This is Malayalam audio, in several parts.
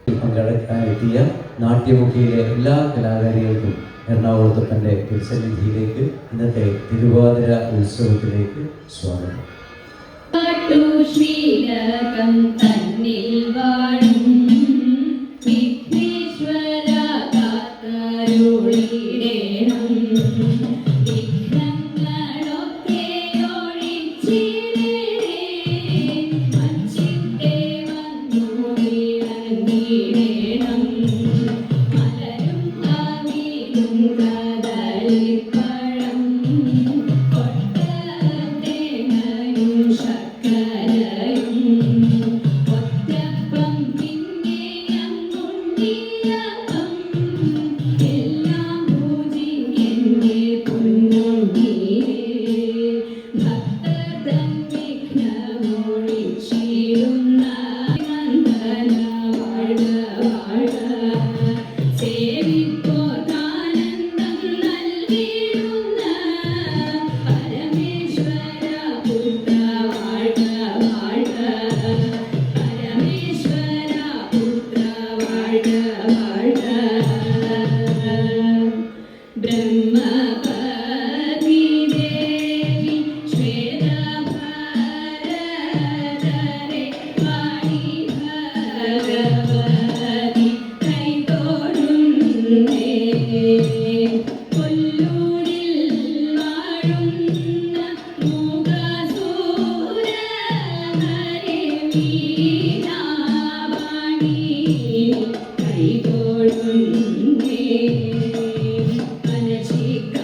പങ്കെടുക്കാനെത്തിയ നാട്യമുഖിയിലെ എല്ലാ കലാകാരികൾക്കും എറണാകുളത്ത് തൻ്റെ തിരുസന്നിധിയിലേക്ക് ഇന്നത്തെ തിരുവാതിര ഉത്സവത്തിലേക്ക് സ്വാഗതം. തന്നിൽ Chica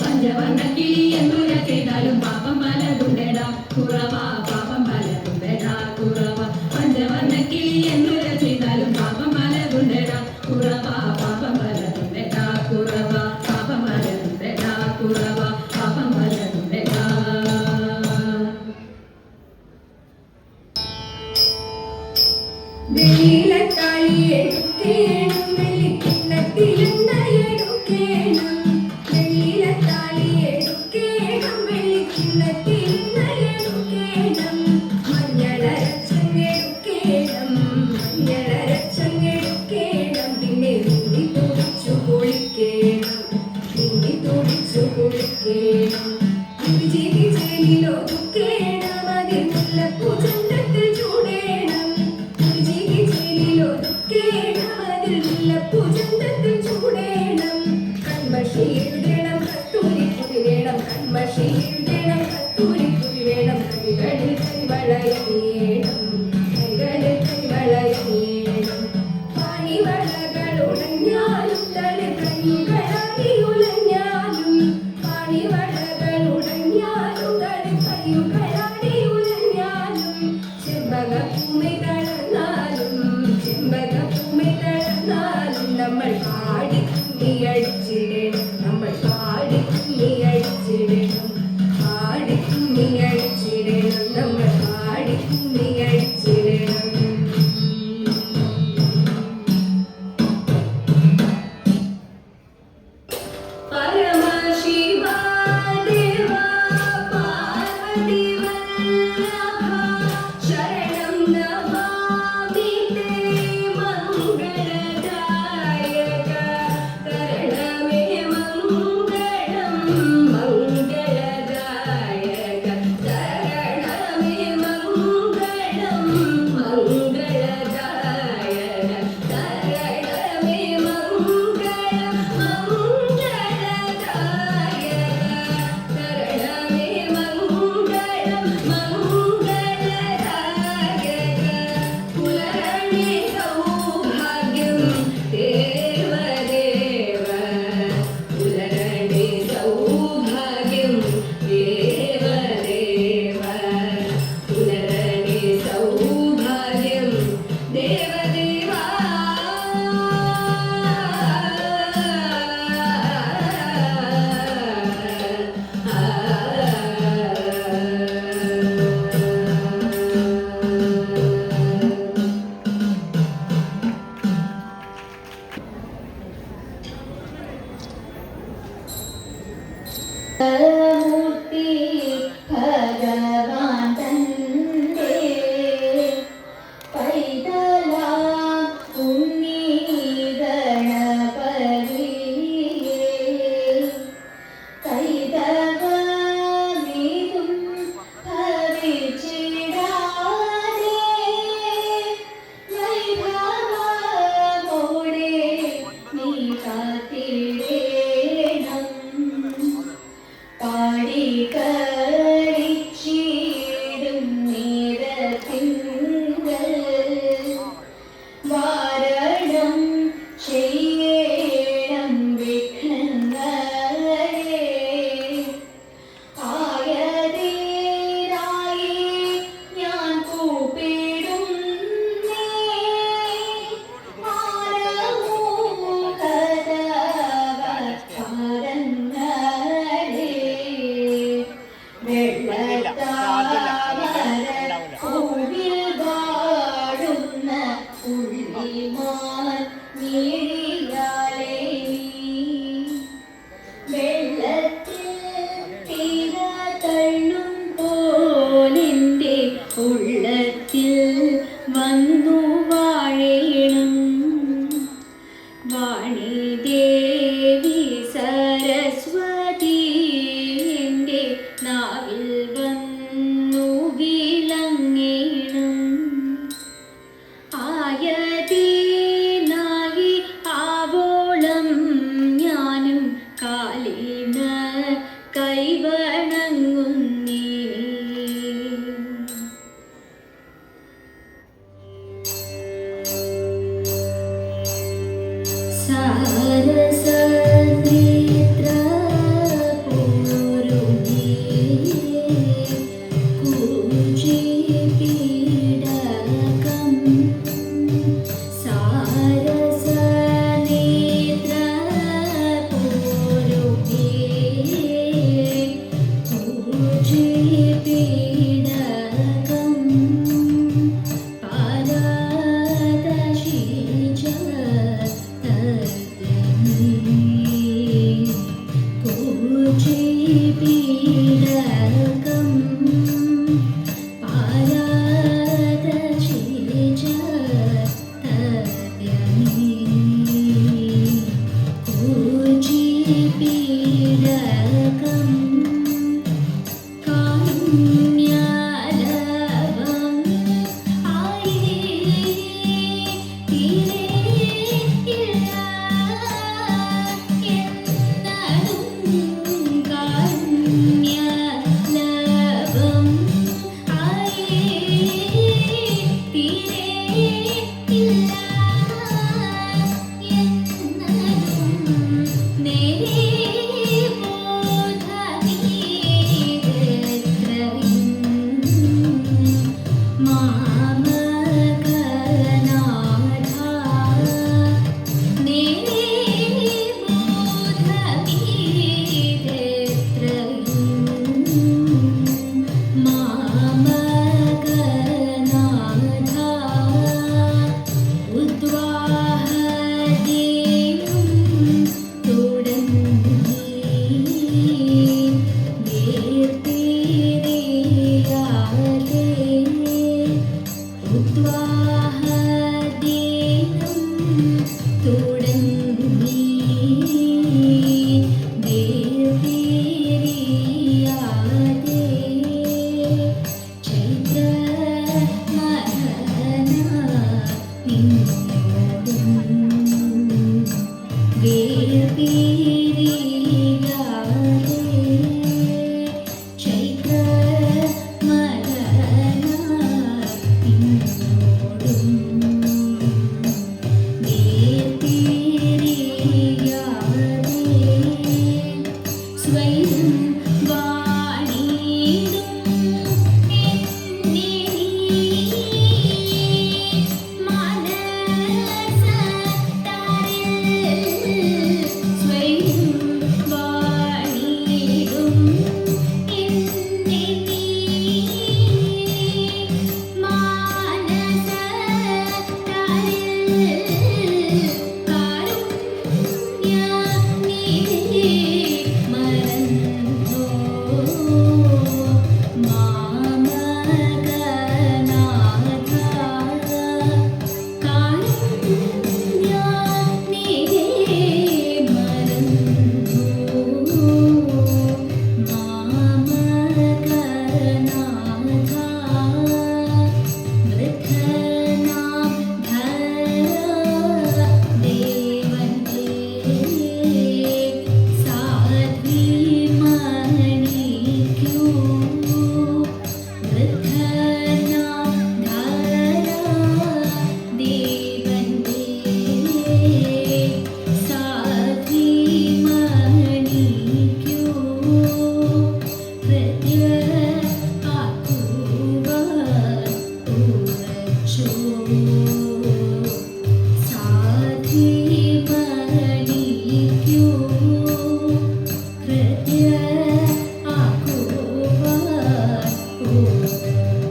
പഞ്ചവർണ്ണ കിളി എന്തുര ചെയ്താലും പാപം പലതുണ്ടടാ കുറവാ പാപം പലതുണ്ടടാ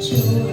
മംഗളം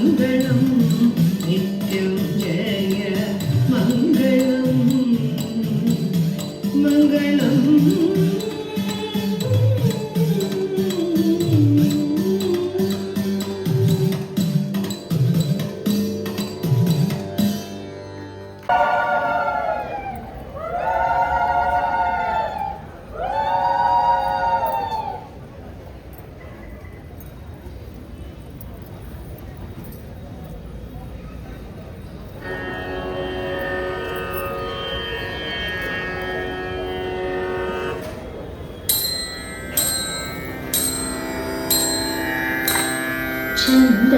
മംഗളം നിത്യം ജയ മംഗളം മംഗളം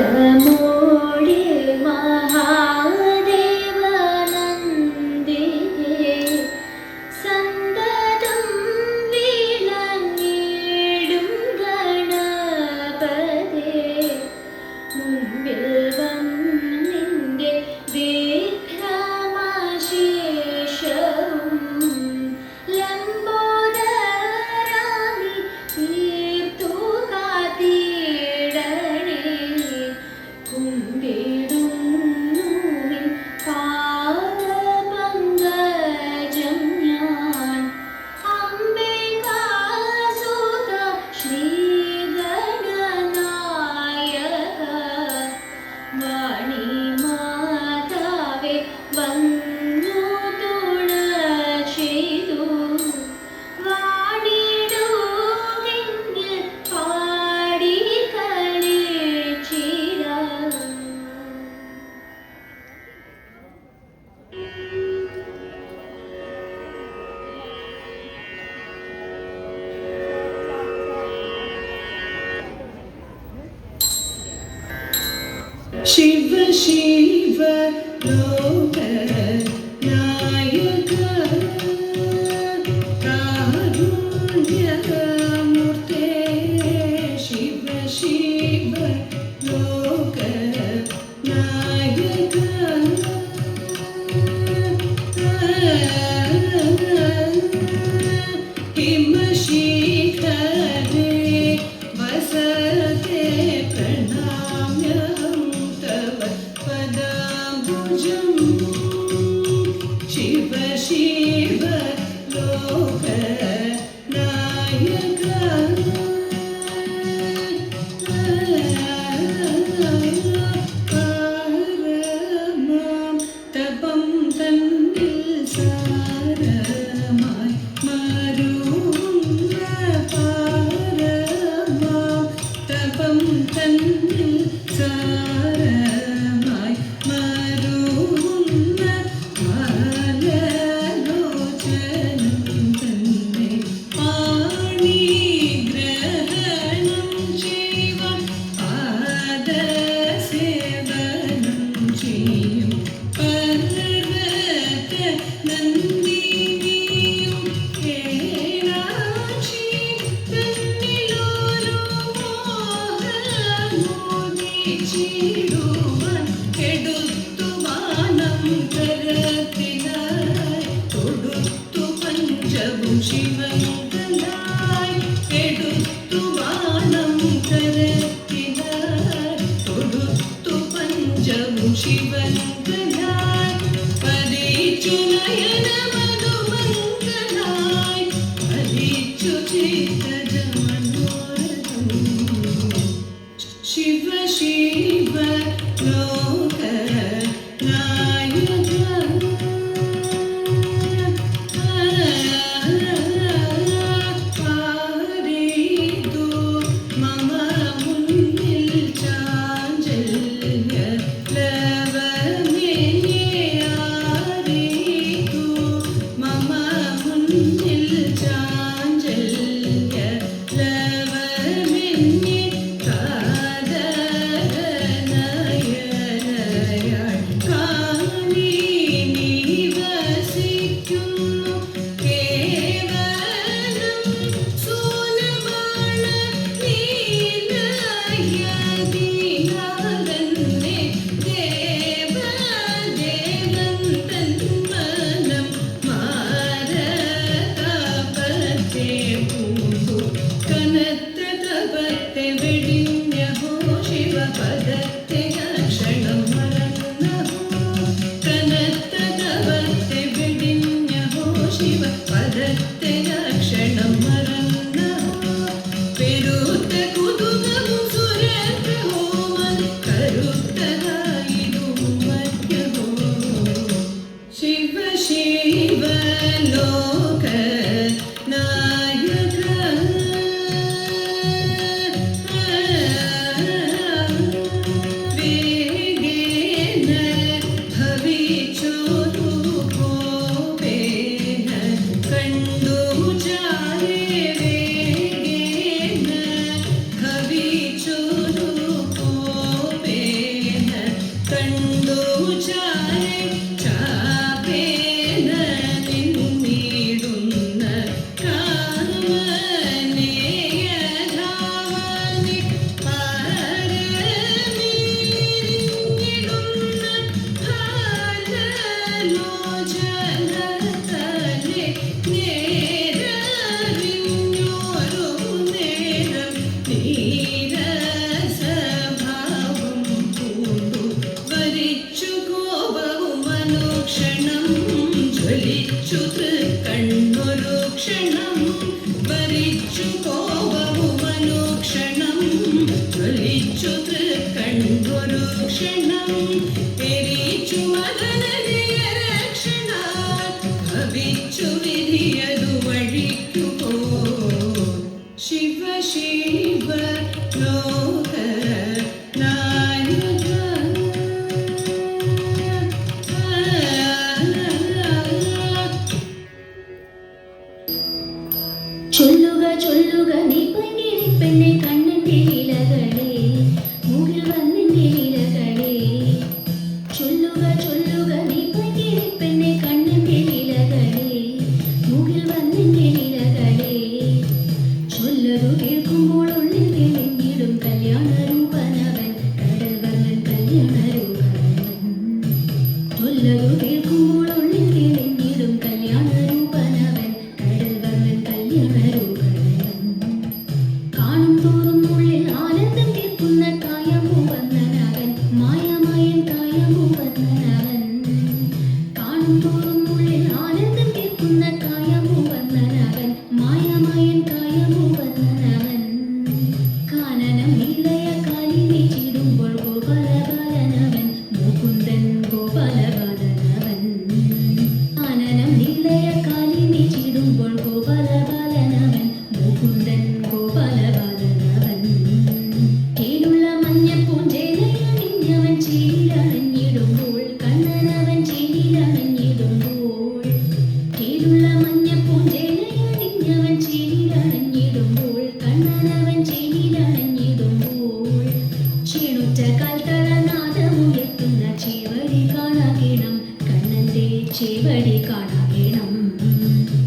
ചന്ദ്രമോടി മഹാദേവനന്ദിയേ സന്തതം വിളങ്ങിടും ഗണപതേ മുമ്പിൽ വന്നിന്റെ വിക്രമശേഷവും ലംബോദരാമി തീർത്തു കാത്തിടണേ കുണ്ടിടുന്നുവിൻ പാദപങ്കജം ഞാൻ അംബികാസുത ശ്രീഗണനായക വാണിമാതാവേ വന്നു തുണചെയ്തു വാണിടുകിഞ്ഞ് പാടി കളിച്ചിടാം. शिव शिव लोक नायक कारुण्यमूर्ते शिव शिव लोक नायक हिमशिखरे वसते प्रणम्यहं तव पदाम्बुजं शिव शिव लोकनायक പാരമാം തപം തന്നിൽ സാരമായി മാറുന്ന പാരമാം തപം തന്നിൽ സാരമായി മാറുന്ന ബാലലോചനം തന്നെ പാണിഗ്രഹണം ചെയ്യുവാൻ പാദസേവനം ചെയ്യും പർവ്വത നന്ദിനിയും ഏനാക്ഷി തന്നിലോരോ മോഹമോദിച്ചിടുവാൻ എടുത്തു വാനം കരത്തിലായി കൊടുത്തു പഞ്ചവും ശിവങ്കലായി എടുത്തു വാനം കരത്തിലായി കൊടുത്തു പഞ്ചവും ശിവങ്കലായി പതിച്ചു നയനമധുമങ്കലായി പതിച്ചു ചിത്തജമനോരഥം शिव शिव लोक नायक पारितु मम मुन्निल चाञ्चल्य लवमेये आरितु मम मुन्निल चाञ्चल्य लवमेये कादरनयन കണ്ടു ചാരെ ചാപേന നിന്നിടുന്ന കാമനേയധാവനി പരമീരിഞ്ഞിടുന്ന ഹാലലോചനതലെ നേരറിഞ്ഞൊരു നേരം നീരസഭാവം പൂണ്ടു വരിച്ചു കോപവും അനുക്ഷണം ജ്വലിച്ചു തൃക്കണ്ണൊരു ക്ഷണം വരിച്ചു കോപവും അനുക്ഷണം ജ്വലിച്ചു തൃക്കണ്ണൊരു ക്ഷണം എരിച്ചു മദനനിയരക്ഷണ ഭവിച്ചു വിധിയതു വഴിക്കുപോ ശിവ ശിവ ലോക നായക ചൊല്ലുക ചൊല്ലുക നീ പങ്കിടി പെണ്ണെ കണ്ണന്റെ ലീലകളെ മുകിൽ വന്നിന്റെ ലീലകളെ ചൊല്ലുക ചൊല്ലുക നീ പങ്കിടി പെണ്ണെ കണ്ണന്റെ ലീലകളെ മുകിൽ വന്നിന്റെ ലീലകളെ ചൊല്ലതു കേൾക്കുമ്പോൾ ഉള്ളിൽ തെളിഞ്ഞിടും കല്യാണരൂപനവൻ കടൽ വർണ്ണൻ കല്യാണരൂപനവൻ ചൊല്ലതു കേൾക്കുമ്പോൾ ഉള്ളിൽ തെളിഞ്ഞിടും കല്യാണരൂപനവൻ കടൽ വർണ്ണൻ കല്യാണരൂപനവൻ കാണും തോറും ഉള്ളിൽ ആനന്ദം കേൾക്കുന്ന കായമ്പൂവന്നനവൻ മായമായൻ കായമ്പൂവന്നനവൻ കാണും തോറും ഉള്ളിൽ ആനന്ദം കേൾക്കുന്ന കായമ്പൂവന്നനവൻ മായമായൻ കായമ്പൂവന്നനവൻ കാനനം നീലയ കാലിനെ ചീടുമ്പോൾ ഗോപാലബാലനവൻ മുകുന്ദൻ ഗോപാലബാലനവൻ കാനനം നീലയ കാലിനെ ചീടുമ്പോൾ ഗോപാലബാലനവൻ മുകുന്ദൻ ഗോപാലബാലനവൻ കേടുള്ള മഞ്ഞപ്പൂഞ്ചേലയണിഞ്ഞവൻ ചേരിലണഞ്ഞിടുമ്പോൾ കണ്ണനവൻ ചേരിലണഞ്ഞിടുമ്പോൾ കേടുള്ള മഞ്ഞപ്പൂഞ്ചേലയണിഞ്ഞവൻ ചേരിലണഞ്ഞിടുമ്പോൾ കണ്ണനവൻ ചേരിലണഞ്ഞിടുമ്പോൾ ക്ഷീണുറ്റ കാൽത്തളനാദമുയർത്തുന്ന ചേവടി കാണാകണം കണ്ണന്റെ ചേവടി കാണാകണം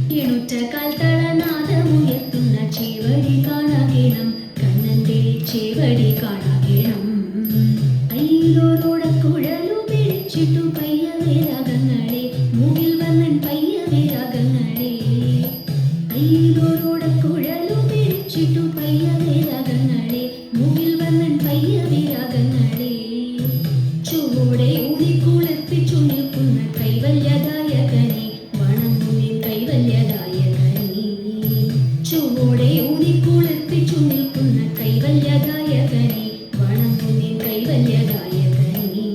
ക്ഷീണുറ്റ കാൽത്തളനാദമുയർത്തുന്ന ചേവടി കാണാകണം കണ്ണന്റെ ചേവടി കാണാകണം അയ്യോരോടക്കുഴലു പിടിച്ചിട്ടു പയ്യവേ രാഗങ്ങളെ മുകിൽ വന്നൻ പയ്യവേ രാഗങ്ങളെ അയ്യോരോടക്കുഴലു പിടിച്ചിട്ടു പയ്യവേ രാഗങ്ങളെ മുകിൽ വന്നൻ പയ്യവേ രാഗങ്ങളെ ചുവടെ ഉദിക്കുളിപ്പിച്ചു നിൽക്കുന്ന കൈവല്യദായകനെ വണങ്ങുമേ കൈവല്യദായകനെ ചുവടെ ഉദിക്കുളിപ്പിച്ചു നിൽക്കുന്ന കൈവല്യദായകനെ വണങ്ങുമേ കൈവല്യദായകനെ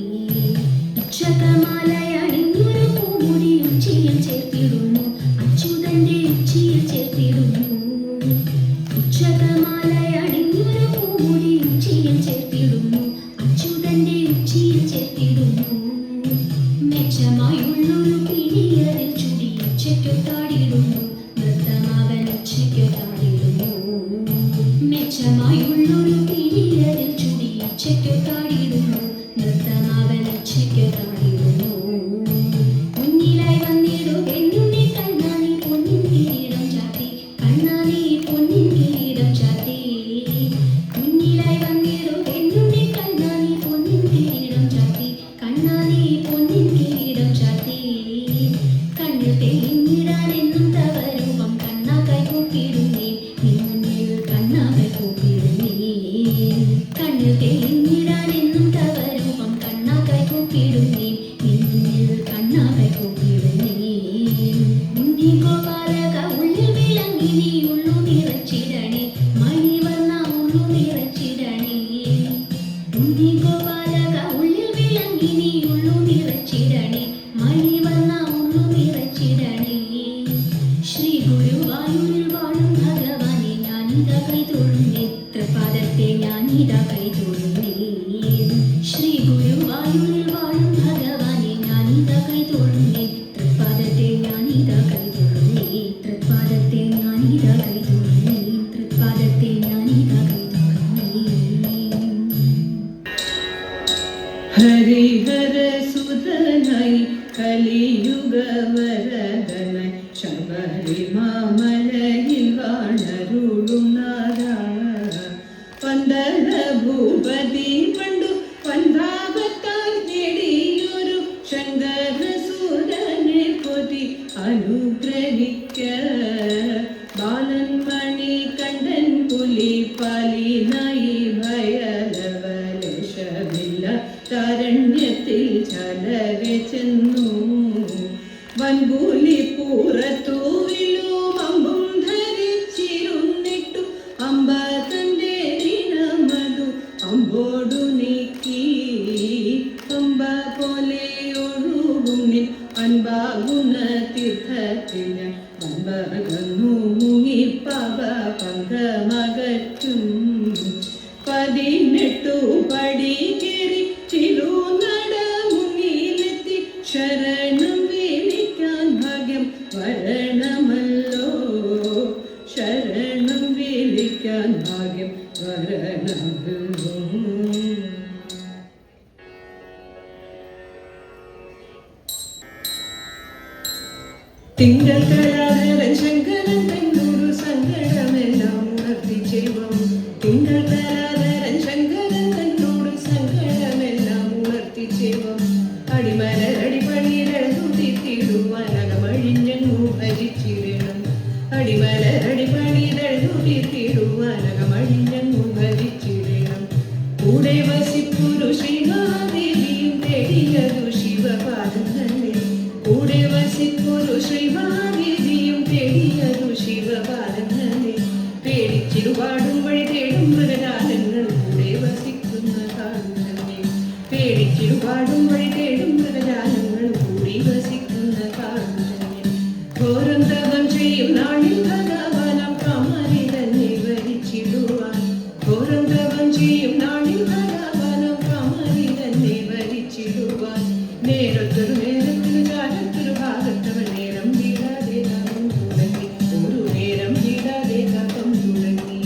ഉച്ചകമാലയണിഞ്ഞൊരു പൂമുടി ഉച്ചിയിൽ ചേർത്തിടുന്നു അച്യുതന്റെ ഉച്ചിയിൽ ചേർത്തിടുന്നു ഉച്ചകമാലയണിഞ്ഞൊരു പൂമുടി ഉച്ചിയിൽ ചേർത്തിടുന്നു അച്യുതന്റെ ഉച്ചിയിൽ ചേർത്തിടുന്നു മെച്ചമായുള്ളൊരു പിടിയറിൽ ചുടി ഉച്ചയ്ക്കൊത്താടിടുന്നു നൃത്തമാവൻ ഉച്ചയ്ക്കൊത്താടിടുന്നു മെച്ചമായുള്ളൊരു പിടിയറിൽ ചുടി ഉച്ചയ്ക്കൊത്താടിടുന്നു നൃത്തമാവൻ ഉച്ചയ്ക്കൊത്താടിടുന്നു മുന്നിലായി വന്നിടു എന്നുണ്ണി കണ്ണാനി പൊന്നിൻ കിരീടം ചാത്തി കണ്ണാനി പൊന്നിൻ കിരീടം ചാത്തി മുന്നിലായി വന്നിടു എന്നുണ്ണി കണ്ണാനി പൊന്നിൻ കിരീടം ചാത്തി കണ്ണാനി പൊന്നിൻ കിരീടം ചാത്തി കണ്ണിൽ തെളിഞ്ഞിടാൻ എന്നും തവരൂപം കണ്ണാക്കായി കൂപ്പിടുന്നേ നീ മുന്നിൽ കണ്ണാക്കായി കൂപ്പിടുന്നേ കണ്ണിൽ തെളിഞ്ഞിടാൻ എന്നും തവരൂപം കണ്ണാക്കായി കൂപ്പിടുന്നേ നീ മുന്നിൽ കണ്ണാക്കായി കൂപ്പിടുന്നേ ഉണ്ണി ഗോപാലക ഉള്ളിൽ വിളങ്ങി നീ ഉള്ളു നിറച്ചിടണേ മണിവർണ്ണ ഉള്ളു നിറച്ചിടണേ ഉണ്ണി ഗോപാലക ഉള്ളിൽ വിളങ്ങി നീ ഉള്ളു നിറച്ചിടണേ മണിവർണ്ണ ഉള്ളു നിറച്ചിടണേ ശ്രീ ഗുരുവായൂരിൽ വാഴും ഭഗവാനെ ഞാനിതാ കൈ തൊഴുന്നേ തൃപാദത്തെ ഞാനിതാ കൈ തൊഴുന്നേ ശ്രീ ഗുരുവായൂരിൽ വാഴും ഭഗവാനെ ഞാനിതാ കൈ തൊഴുന്നേ തൃപാദത്തെ ഞാനിതാ കൈ തൊഴുന്നേ തൃപാദത്തെ ഞാനിതാ കൈ തൊഴുന്നേ തൃപാദത്തെ ഞാനിതാ കൈ തൊഴുന്നേ ഹരി ഹരിഹരസുതനായി കലിയുഗവരദനായി ശബരിമാമലയിൽ വാണരുളുന്നാഥ പന്തള ഭൂപതി പണ്ടു പന്താപത്താൽ നേടിയൊരു ശങ്കരസൂരനെ പൊതി അനുഗ്രഹിക്ക ബാലൻ മണി കണ്ടൻ പുലിപ്പാലിനായി ഭയലവലശമില്ല താരണ്യത്തിൽ ചലവെ ചെന്നു വൻപൂലി പൂറത്തു വിലും അമ്പും ധരിച്ചിരുന്നിട്ടു അമ്പ തന്റെ ദിനമതു അമ്പോടു നീക്കി അമ്പ പോലെ ഒഴുകും നിൻ അൻപാകുന്ന തീർത്ഥത്തിന് വമ്പകന്നു മുങ്ങി പവ പങ്കമകറ്റും 18 പടി കയറി ചിലുനട മുന്നിലെത്തി ശരണം വിളിക്കാൻ ഭാഗ്യം വരണമല്ലോ ശരണം വിളിക്കാൻ ഭാഗ്യം വരണമല്ലോ. തിങ്കൾ കലാധരൻ ശങ്കരൻ തന്നൊരു സങ്കടമെല്ലാം ഉണർത്തിച്ചേവം തിങ്കൾ കലാധരൻ ശങ്കരൻ തന്നോട് സങ്കടമെല്ലാം ഉണർത്തിച്ചേവം അടിമലരടിപണിയിടുവാനകമഴിഞ്ഞു ഭജിച്ചിടണം അടിമലരടിപണിയിടുവാനകമഴിഞ്ഞു ഭജിച്ചിടണം കൂടെ വസിപ്പൊരു ശ്രീമഹാദേവിയും തേടിയതു ശിവപാദം തന്നെ കൂടെ വസിപ്പൊരു ശ്രീമഹാദേവിയും തേടിയതു ശിവപാദം തന്നെ പേടിച്ചിരുപാടും വഴി തേടും മൃഗജാലങ്ങൾ കൂടെ വസിക്കുന്ന കാലം തന്നെ പേടിച്ചിരുപാടും വഴി തേടും മൃഗജാലങ്ങൾ കൂടി വസിക്കുന്ന കാലം തന്നെ ഘോരം തപം ചെയ്യും നാളിൽ ഭഗവാനം കാമാരി തന്നെ വരിച്ചിടുവാൻ ഘോരം തപം ചെയ്യും നാളിൽ ഭഗവാനം കാമാരി തന്നെ വരിച്ചിടുവാൻ നേരത്തൊരു നേരത്തിനു കാലത്തൊരു ഭാഗത്തവൻ നേരം വീടാതെ താപം തുടങ്ങി ഒരു നേരം വീടാതെ താപം തുടങ്ങി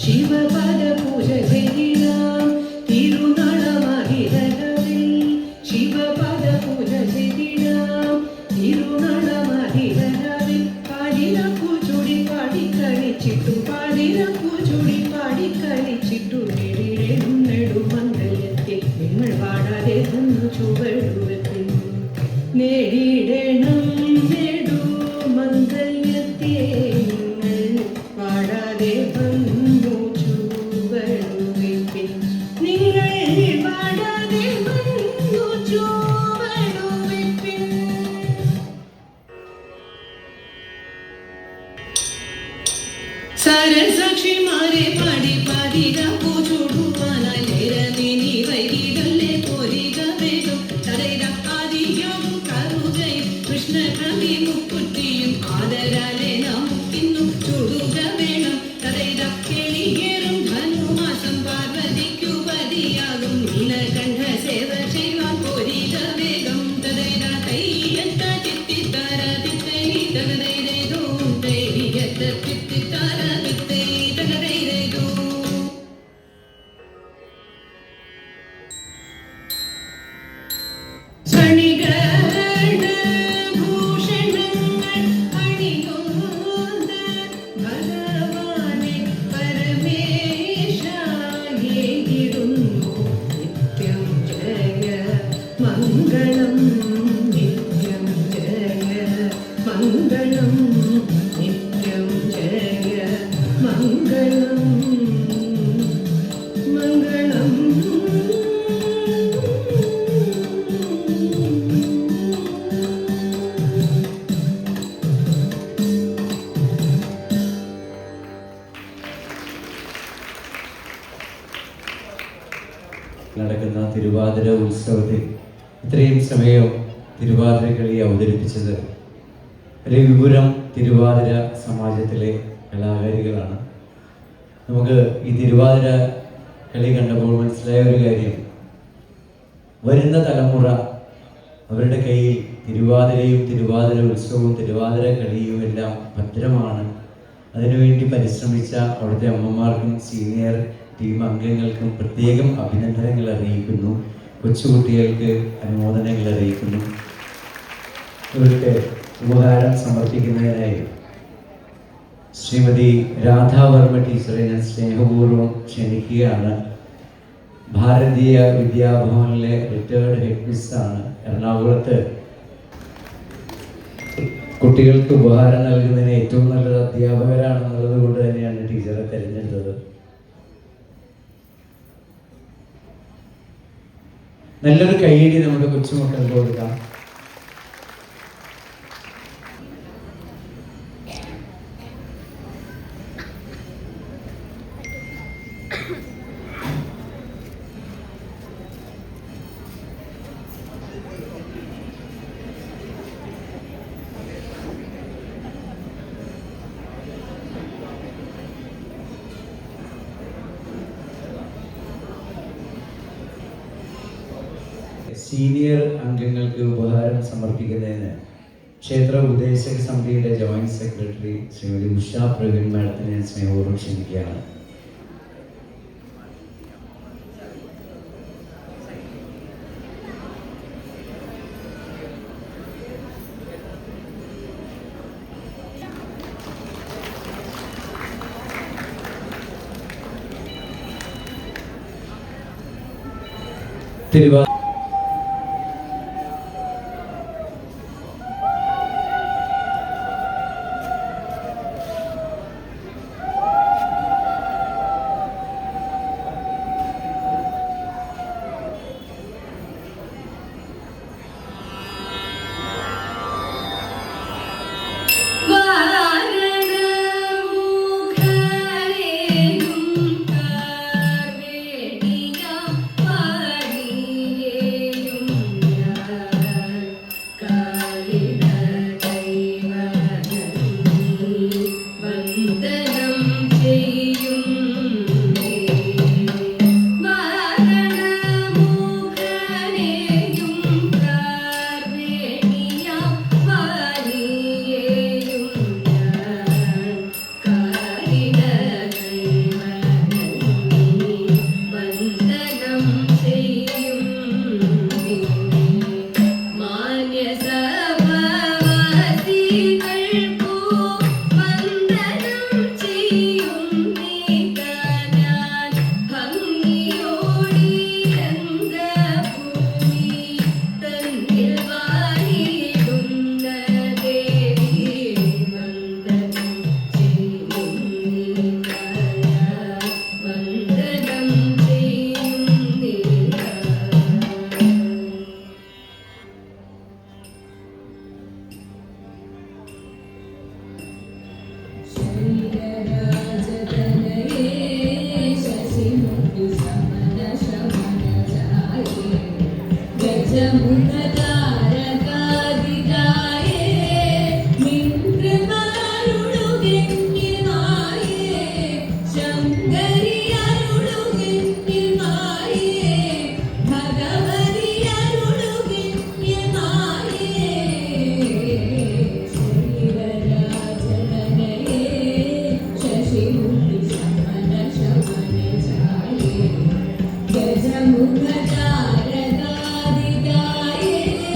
ശിവപാദ പൂജ ചെയ്തിടാം തിരുനാളമാതിരകളിൽ ശിവപാദ പൂജ ചെയ്തിടാം തിരുനാളമാതിരകളിൽ പാടിനപ്പൂ ചൂടി പാടിക്കളിച്ചിട്ടു പാടിനപ്പൂ ചൂടി പാടിക്കളിച്ചിട്ടു നേടിടേണം നെടുമംഗലത്തിൽ നിങ്ങൾ പാടാതെ തന്നു ചുവടുവത്തിൽ നേടിടേണം നെടുമംഗലത്തെ നിങ്ങൾ പാടാതെ തന്നു ചുവടുവത്തിൽ നിങ്ങൾ പാടാതെ തന്നു ചുവടുവത്തിൽ. സരസാക്ഷിമാരെ പാടി പാടിക പൂച്ചോടുവാനായി നേരമിനി വൈകിടല്ലേ പോരിക വേഗം തടയിട ആദിയോഗം കറുകയും കൃഷ്ണകവി മുക്കുട്ടിയും ആദരാലെ നമുക്കിന്നു ചൂടുക വേണം തടയിട കേളിയേറും ധനുമാസം പാർവതിക്കു പതിയാകും നീലകണ്ഠ സേവ ചെയ്യുവാൻ പോരിക വേഗം തടയിട കൈയത്ത തിത്തിത്താര തിത്തൈ തകതൈതോ തൈയത്ത തിത്തിത്താര തിത്തൈ തകതൈതോ. സണികട ഭൂഷണങ്ങൾ അണികൊണ്ട ഭഗവാനെ പരമേശായേകിടുന്നു നിത്യം ജയ മംഗളം നിത്യം ജയ മംഗളം നിത്യം ജയ മംഗളം മംഗളം. നടക്കുന്ന തിരുവാതിര ഉത്സവത്തിൽ ഇത്രയും സമയം തിരുവാതിര കളി അവതരിപ്പിച്ചത് രവിപുരം തിരുവാതിര സമാജത്തിലെ കലാകാരികളാണ്. നമുക്ക് ഈ തിരുവാതിര കളി കണ്ടപ്പോൾ മനസ്സിലായ ഒരു കാര്യം, വരുന്ന തലമുറ അവരുടെ കയ്യിൽ തിരുവാതിരയും തിരുവാതിര ഉത്സവവും തിരുവാതിര കളിയും എല്ലാം ഭദ്രമാണ്. അതിനുവേണ്ടി പരിശ്രമിച്ച അവിടുത്തെ അമ്മമാർക്കും സീനിയർ ടീം അംഗങ്ങൾക്കും പ്രത്യേകം അഭിനന്ദനങ്ങൾ അറിയിക്കുന്നു. കൊച്ചുകുട്ടികൾക്ക് അനുമോദനങ്ങൾ അറിയിക്കുന്നു. ഇവർക്ക് ഉപഹാരം സമർപ്പിക്കുന്നതിനായി ശ്രീമതി രാധാവർമ്മ ടീച്ചറെ ഞാൻ സ്നേഹപൂർവ്വം ക്ഷണിക്കുകയാണ്. ഭാരതീയ വിദ്യാഭവനിലെ റിട്ടയേർഡ് ഹെഡ് മിസ്സാണ്. എറണാകുളത്ത് കുട്ടികൾക്ക് ഉപഹാരം നൽകുന്നതിന് ഏറ്റവും നല്ലത് അധ്യാപകരാണെന്നുള്ളത് കൊണ്ട് തന്നെയാണ് ടീച്ചറെ തിരഞ്ഞെടുത്തത്. നല്ലൊരു കൈയടി നമ്മുടെ കൊച്ചുമക്കൾക്ക് കൊടുക്കാം. സീനിയർ അംഗങ്ങൾക്ക് ഉപഹാരം സമർപ്പിക്കുന്നതിന് ക്ഷേത്ര ഉപദേശക സമിതിയുടെ ജോയിന്റ് സെക്രട്ടറി ശ്രീമതി ഉഷ പ്രവീൺ മാഡത്തിനെ ഞാൻ സ്നേഹപൂർവ്വം ക്ഷണിക്കുകയാണ്. തിരുവാ Mukhadara Gadikaye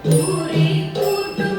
ൂരി കൂട്ടും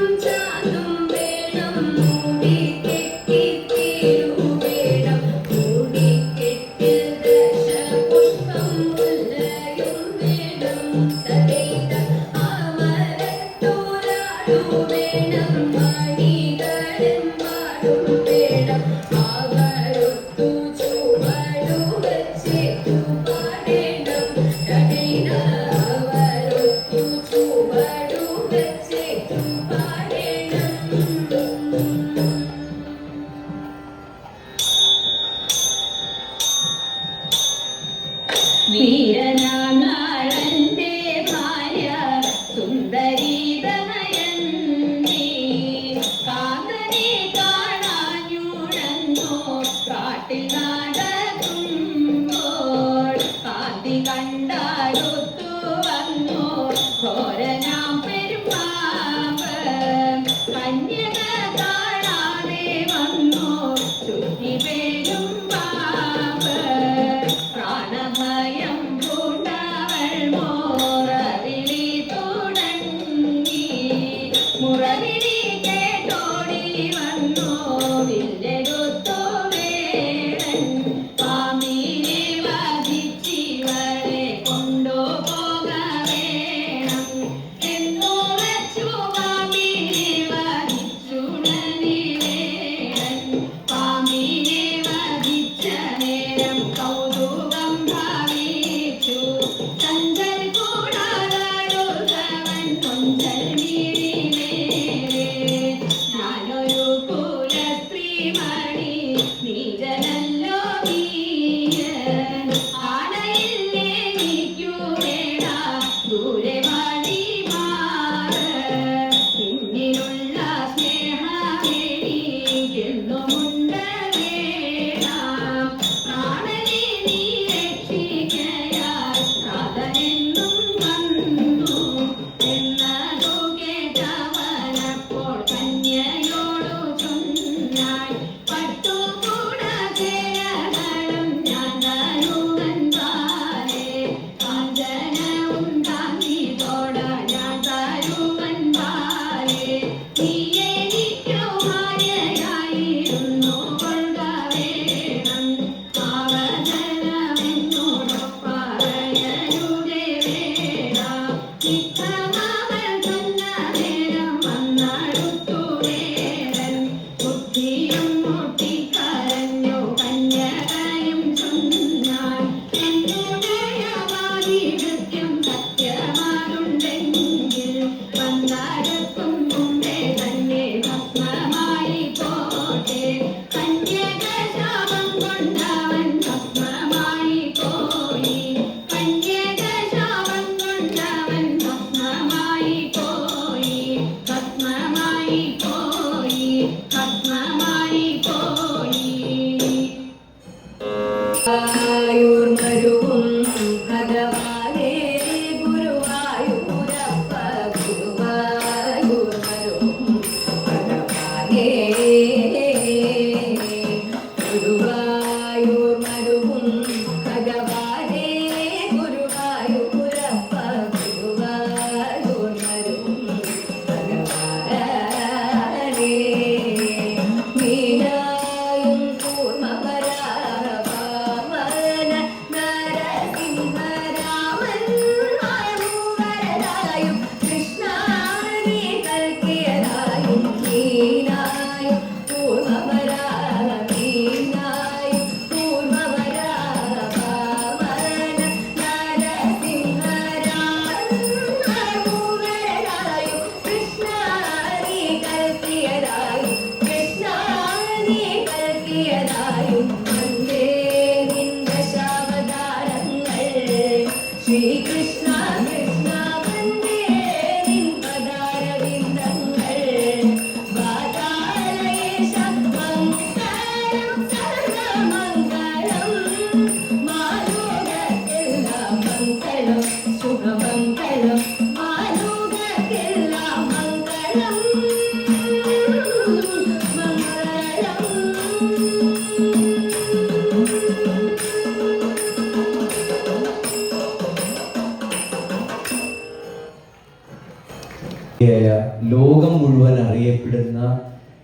ലോകം മുഴുവൻ അറിയപ്പെടുന്ന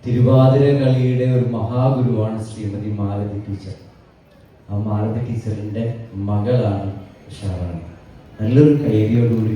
തിരുവാതിര കളിയുടെ ഒരു മഹാഗുരുവാണ് ശ്രീമതി മാലതി ടീച്ചർ. ആ മാലതി ടീച്ചറിൻ്റെ മകളാണ് ഉഷാറാണി. നല്ലൊരു കൈരിയോടുകൂടി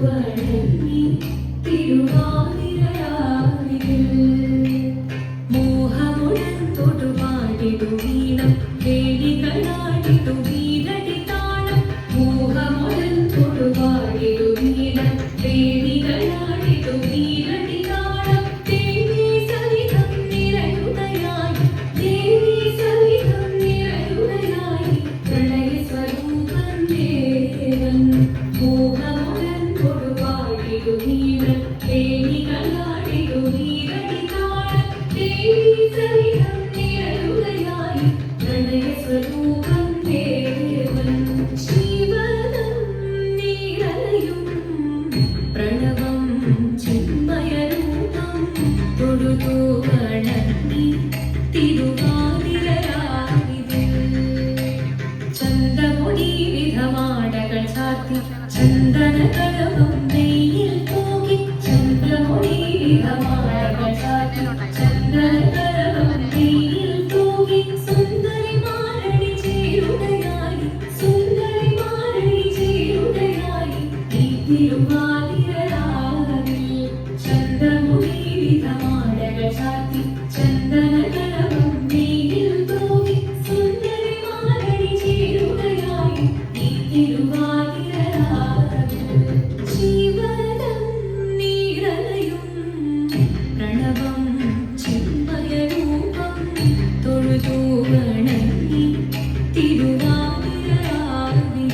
വണങ്ങി തിരുവാതിരയാവിൽ മോഹമുടൻ തൊടുപാടിടു വീണം വേലികളാടിടു വീരടി താളം മോഹമുടൻ തൊടുപാടിടു വീണം വേലികളാടിടു വീരടി താളം ദേവി സവിധം നിറയുകയായി ദേവി സവിധം നിറയുകയായി പ്രണയ സ്വരൂപം ദേവൻ മോഹമുടൻ തൊടുപാടിടു വീണം വേലികളാടിടു വീരടി താളം ദേവി സവിധം നിറയുകയായി പ്രണയ സ്വരൂപം ദേവൻ ശിവനം നീരലയും പ്രണവം ചിന്മയരൂപം തൊഴുതു വണങ്ങി തിരുവാതിരയാവിതിൽ ചന്തമൊഴി വിധമാടകൾ ചാർത്തി ചന്ദനകലവും നെയ്യിൽ തൂകി ചന്ദ്രമൊഴി വിധമാടകൾ ചാർത്തി ചന്ദനകലവും നെയ്യിൽ തൂകി സുന്ദരിമാരണി ചേരുകയായി സുന്ദരിമാരണി ചേരുകയായി ഈ തിരുവാതിരയാവിൽ ചന്ദ്രമൊഴി വിധമാടകൾ ചാർത്തി ചന്ദനകലവും നെയ്യിൽ തൂകി സുന്ദരിമാരണി ചേരുകയായി ഈ തിരുവാതിരയാവിൽ ജീവനം നീരലയും പ്രണവം ചിന്മയരൂപം തൊഴുതു വണങ്ങി തിരുവാതിരയാവിൽ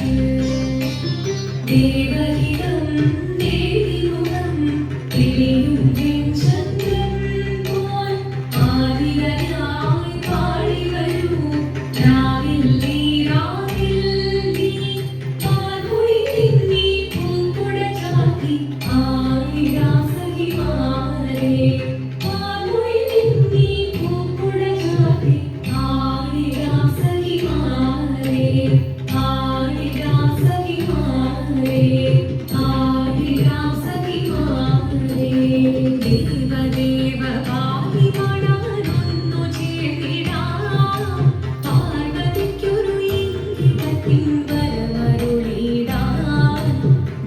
ദേവഹിതം ദേവിമുഖം തെളിയും ചന്ദ്രൻ പോൽ ആതിരയായി പാടി വരൂ രാവിൽ നീ പാൽമൊഴി തിന്നി പൂക്കുട ചാത്തി ആയിരാസഖിമാരെ പാൽമൊഴി തിന്നി പൂക്കുട ചാത്തി ആയിരാസഖിമാരെ ആയിരാസഖിമാരെ ആയിരാസഖിമാരെ ദേവദേവ പാടി പാടാനൊന്നു ചേർന്നിടാം പാർവതിക്കൊരു ഇംഗിതത്തിൻ വരമരുളിടാം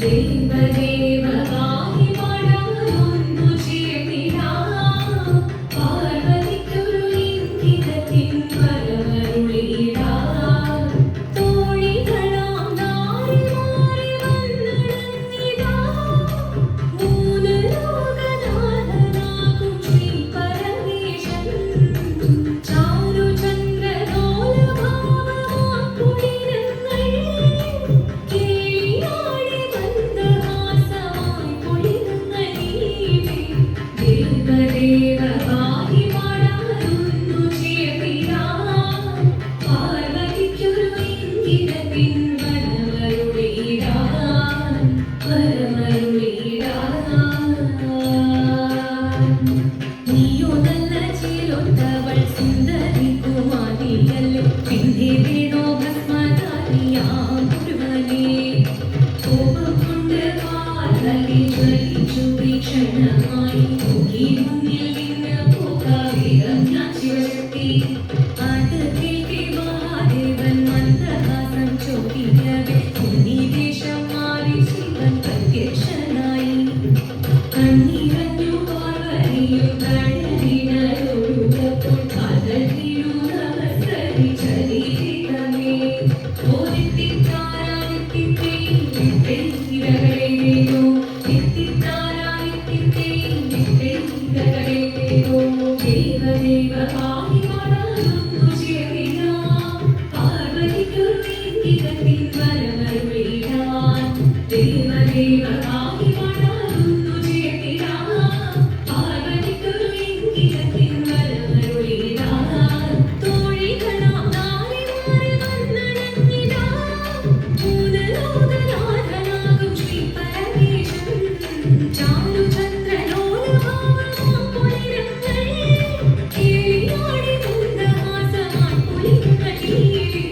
ദേവദേവ പാടി പാടാനൊന്നു ചേർന്നിടാം പാർവതിക്കൊരു ഇംഗിതത്തിൻ വരമരുളിടാം തോഴികളാം നാരിമാരെ വന്നണഞ്ഞിടാ മൂന്ന് ലോകനാഥനാകും ശ്രീ പരമേശൻ ചാരുചന്ദ്രലോലഭാവമാക്കുളിരങ്ങൾ കേളിയാടി മന്ദഹാസമായി കുളിരുന്നീവേ ദേവദേവ പാടി പാടാനൊന്നു ചേർന്നിടാം പാർവതിക്കൊരു ഇംഗിതത്തിൻ വരമരുളിടാൻ നീയോ നല്ല ചേലൊത്തവൾ സുന്ദരി കുമാരിയല്ലേ പിന്നെ വേണോ ഭസ്മധാരിയാം ഗുരുവനേ കോപം കൊണ്ട് പാർവതി ജ്വലിച്ചു വീക്ഷണമായി നോക്കി മുന്നിൽ നിന്ന് പോകാവിധം ഞാൻ ശിവശക്തി അത് കേൾക്കെ മഹാദേവൻ മന്ദഹാസം ചോദിക്കവേ ഉന്നിവേഷം മാറി ശിവൻ പ്രത്യക്ഷനായി കണ്ണീരഞ്ഞു പാർവതിയും കടലിനൊഴുകപ്പോൾ കാതലിനു നമസ്കരിച്ചരീരമേ ദേവദേവ പാടി പാടാനൊന്നു ചേർന്നിടാം പാർവതിക്കൊരു ഇംഗിതത്തിൻ വരമരുളിടാൻ ദേവദേവ പാടി പാടാനൊന്നു ചേർന്നിടാം പാർവതിക്കൊരു ഇംഗിതത്തിൻ വരമരുളിടാൻ തോഴികളാം നാരിമാരെ വന്നണഞ്ഞിടാം മൂന്ന് ലോകനാഥനാകും ശ്രീ പരമേശൻ ചാരുചന്ദ്രലോലഭാവമാക്കുളിരങ്ങൾ കേളിയാടി മന്ദഹാസമായി കുളിരുന്നീവേ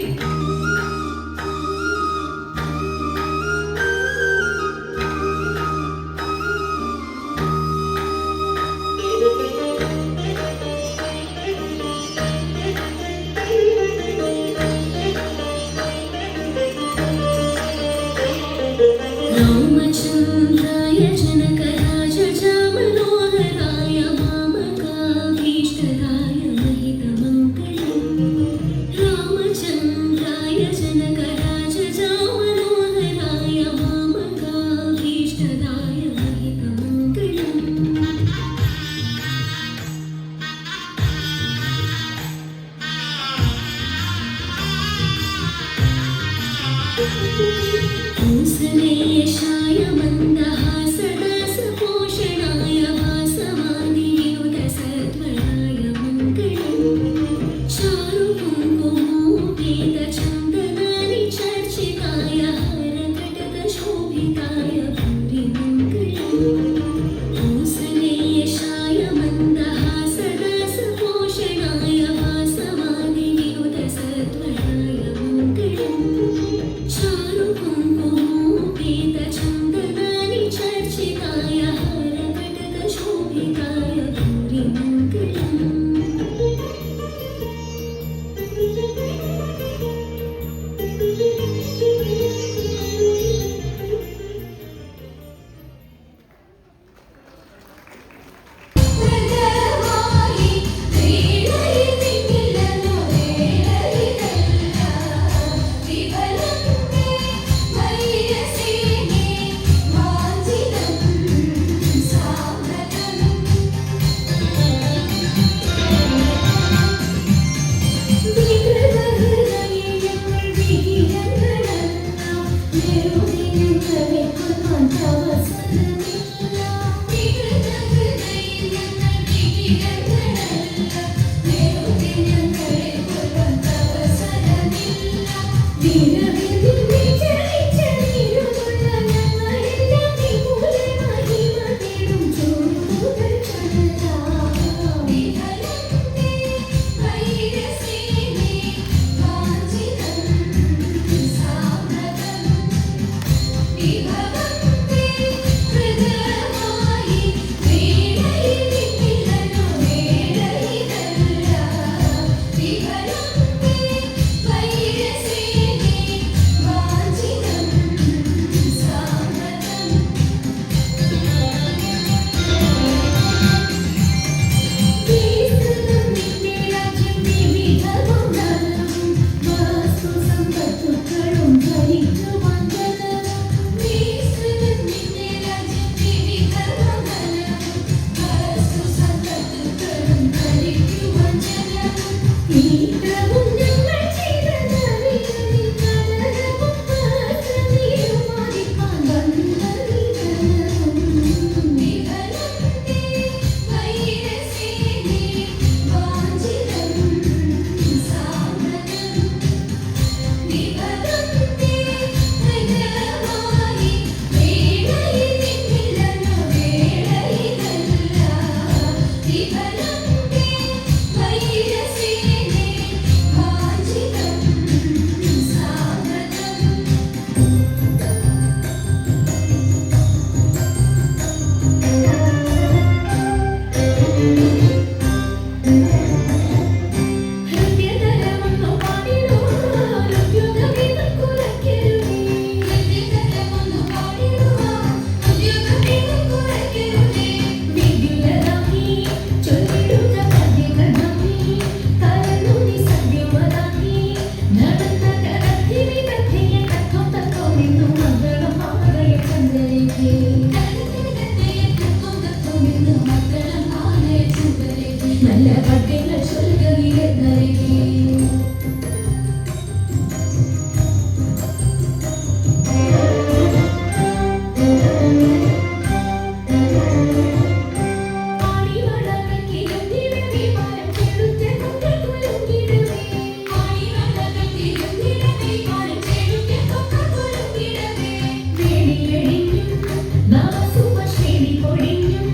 നാസുമശ്രീ പൊഴിഞ്ഞും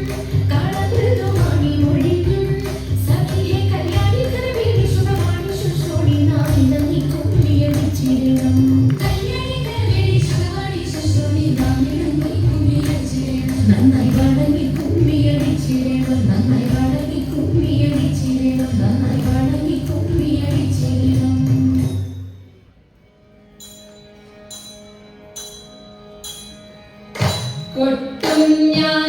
കാളമൃദുവാണി മൊഴിഞ്ഞും സഖിയെ കല്യാണി കരവേണി ശുഭവാണി ശുശ്രൂണി നാമിനം നീ കുമ്മിയടിച്ചിരണം കല്യാണി കരവേണി ശുഭവാണി ശുശ്രൂണി നാമിനം നീ കുമ്മിയടിച്ചിരണം നന്നായി വണങ്ങി കുമ്മിയടിച്ചിരണം നന്നായി വണങ്ങി കുമ്മിയടിച്ചിരണം നന്നായി വണങ്ങി കുമ്മിയടിച്ചിരണം കൊട്ടും ഞാൻ